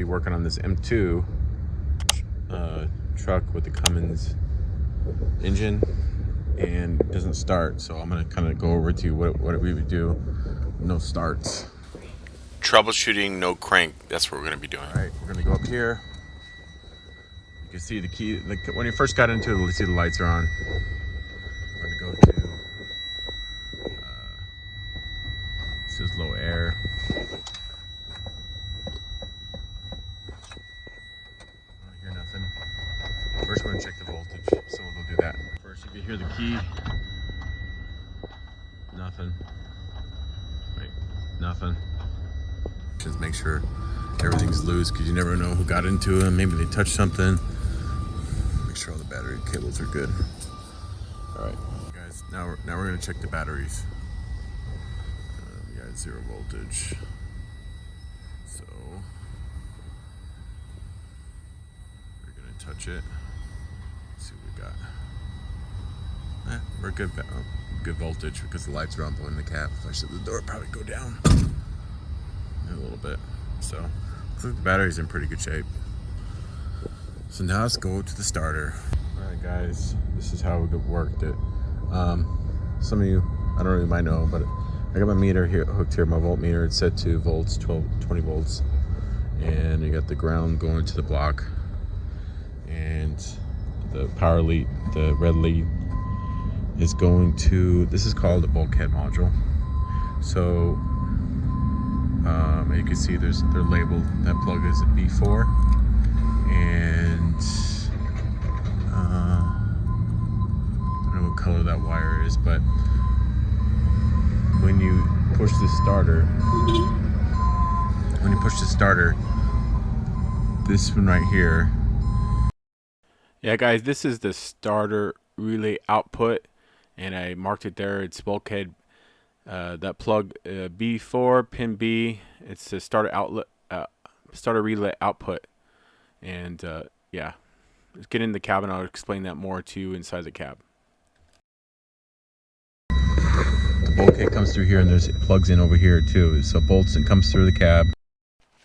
be working on this M2 truck with the Cummins engine, and it doesn't start. So I'm gonna kind of go over to you what we would do. No starts. Troubleshooting, no crank. That's what we're gonna be doing. All right, we're gonna go up here. You can see the key. When you first got into it, let's see the lights are on. We're gonna go to. This is low air. I don't hear nothing. First, we're gonna check the voltage, so we'll go do that. First, you can hear the key. Nothing. Wait, nothing. Just make sure everything's loose, because you never know who got into it. Maybe they touched something. Make sure all the battery cables are good. All right, guys. Now we're gonna check the batteries. We got 0 voltage. So we're gonna touch it. Let's see what we got. We're good. Good voltage because the lights are on in the cab. If I shut the door, it'd probably go down a little bit. So I think the battery's in pretty good shape. So now let's go to the starter. All right, guys, this is how we worked it. Some of you, I don't really might know, but I got my meter here hooked here. My voltmeter, it's set to volts, 20 volts, and you got the ground going to the block, and the power lead, the red lead, is going to, this is called the bulkhead module. So you can see they're labeled, that plug is a B4, and I don't know what color that wire is, but when you push the starter, this one right here. Yeah, guys, this is the starter relay output, and I marked it there. It's bulkhead. That plug B4 pin B. It's the starter outlet, starter relay output, and yeah, let's get in the cab and I'll explain that more to you inside the cab. The bulkhead comes through here, and it plugs in over here too. So bolts and comes through the cab.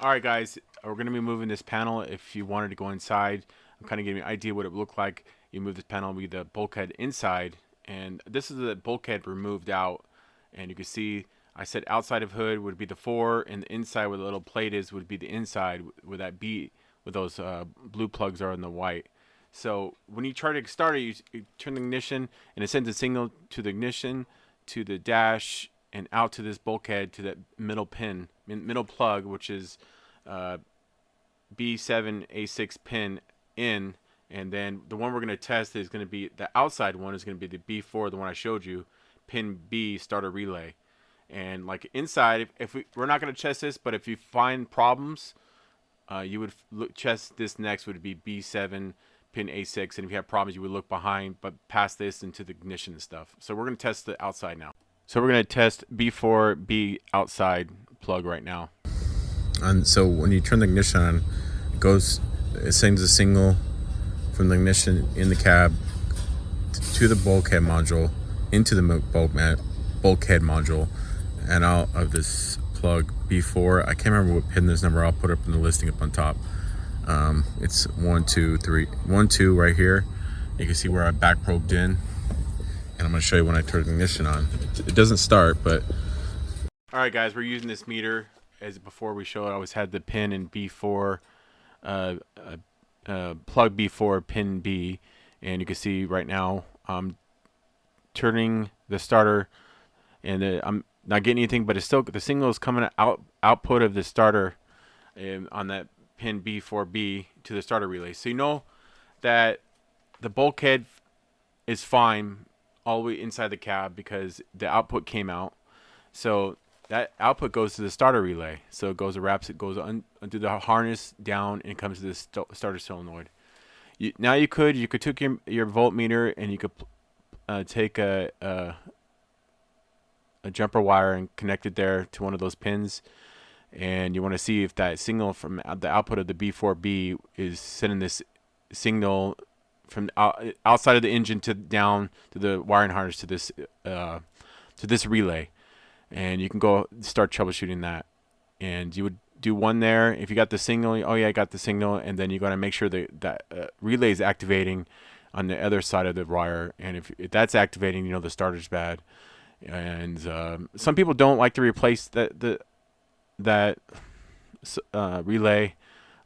All right, guys, we're gonna be moving this panel. If you wanted to go inside, I'm kind of giving you an idea what it would look like. You move this panel, with the bulkhead inside, and this is the bulkhead removed out. And you can see I said outside of hood would be the 4, and the inside where the little plate is would be the inside, where that B, where those blue plugs are in the white. So when you try to start it, you turn the ignition, and it sends a signal to the ignition, to the dash, and out to this bulkhead, to that middle pin, middle plug, which is B7A6 pin in. And then the one we're going to test is going to be, the outside one is going to be the B4, the one I showed you, pin B, starter relay. And like inside, if we're not going to test this, but if you find problems, you would test this next, would be B7 pin A6, and if you have problems, you would look behind, but past this into the ignition and stuff. So we're going to test the outside now. So we're going to test B4B outside plug right now. And so when you turn the ignition on, it sends a signal from the ignition in the cab to the bulkhead module, into the bulkhead module, and out of this plug B4. I can't remember what pin this number. I'll put up in the listing up on top. It's 1, 2, 3, 1, 2 right here. You can see where I back probed in, and I'm going to show you when I turn the ignition on. It doesn't start, but all right, guys, we're using this meter as before we showed. I always had the pin in B4, plug B4 pin B, and you can see right now I'm turning the starter, and I'm not getting anything, but it's still, the signal is coming output of the starter on that pin B4B to the starter relay. So you know that the bulkhead is fine all the way inside the cab because the output came out. So that output goes to the starter relay. So it goes, it goes under the harness down, and comes to the starter solenoid. Now you could take your voltmeter, and you could take a jumper wire and connect it there to one of those pins, and you want to see if that signal from the output of the B4B is sending this signal from outside of the engine to down to the wiring harness to this relay. And you can go start troubleshooting that, and you would do one there. If you got the signal, oh yeah, I got the signal, and then you got to make sure that relay is activating on the other side of the wire. And if that's activating, you know the starter's bad. And some people don't like to replace that relay.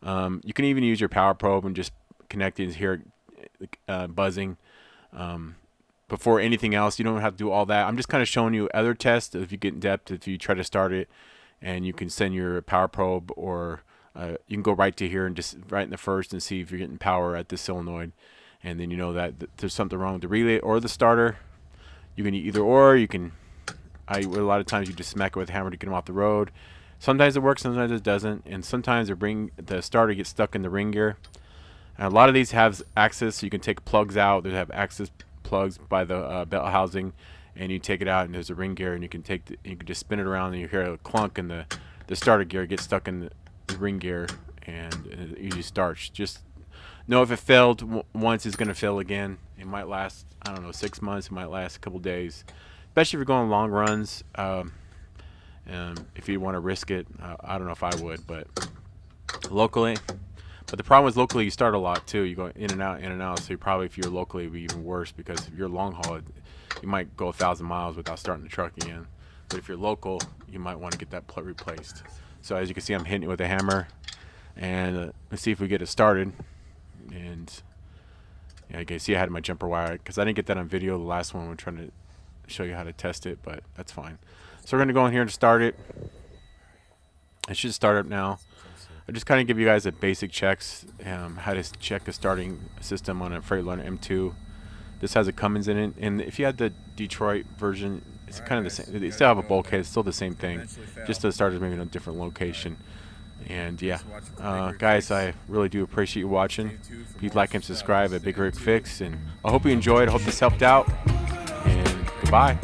You can even use your power probe and just connect it and hear it buzzing. Before anything else, you don't have to do all that. I'm just kind of showing you other tests if you get in depth, if you try to start it, and you can send your power probe, or you can go right to here and just right in the first and see if you're getting power at the solenoid, and then you know that there's something wrong with the relay or the starter. You can either or. You can a lot of times you just smack it with a hammer to get them off the road. Sometimes it works, sometimes it doesn't, and sometimes the starter gets stuck in the ring gear. And a lot of these have access, so you can take plugs out. They have access plugs by the belt housing, and you take it out, and there's a ring gear, and you can just spin it around, and you hear a clunk, and the starter gear gets stuck in the ring gear, and it usually starts. Just know if it failed once, it's going to fail again. It might last, I don't know, 6 months. It might last a couple days, especially if you're going long runs. If you want to risk it, I don't know if I would, but locally. But the problem is locally you start a lot too. You go in and out. So if you're locally, it'd be even worse, because if you're long haul, you might go 1,000 miles without starting the truck again. But if you're local, you might want to get that plug replaced. So as you can see, I'm hitting it with a hammer, and let's see if we get it started. And yeah, you can see I had my jumper wire because I didn't get that on video. The last one we're trying to show you how to test it, but that's fine. So we're gonna go in here and start it. It should start up now. I just kind of give you guys a basic checks, how to check the starting system on a Freightliner M2. This has a Cummins in it, and if you had the Detroit version, it's kind of the same. They still have a bulkhead, it's still the same thing, just the starter's maybe in a different location. And yeah, guys, I really do appreciate you watching. Please like and subscribe at Big Rig Fix, and I hope you enjoyed. I hope this helped out, and goodbye.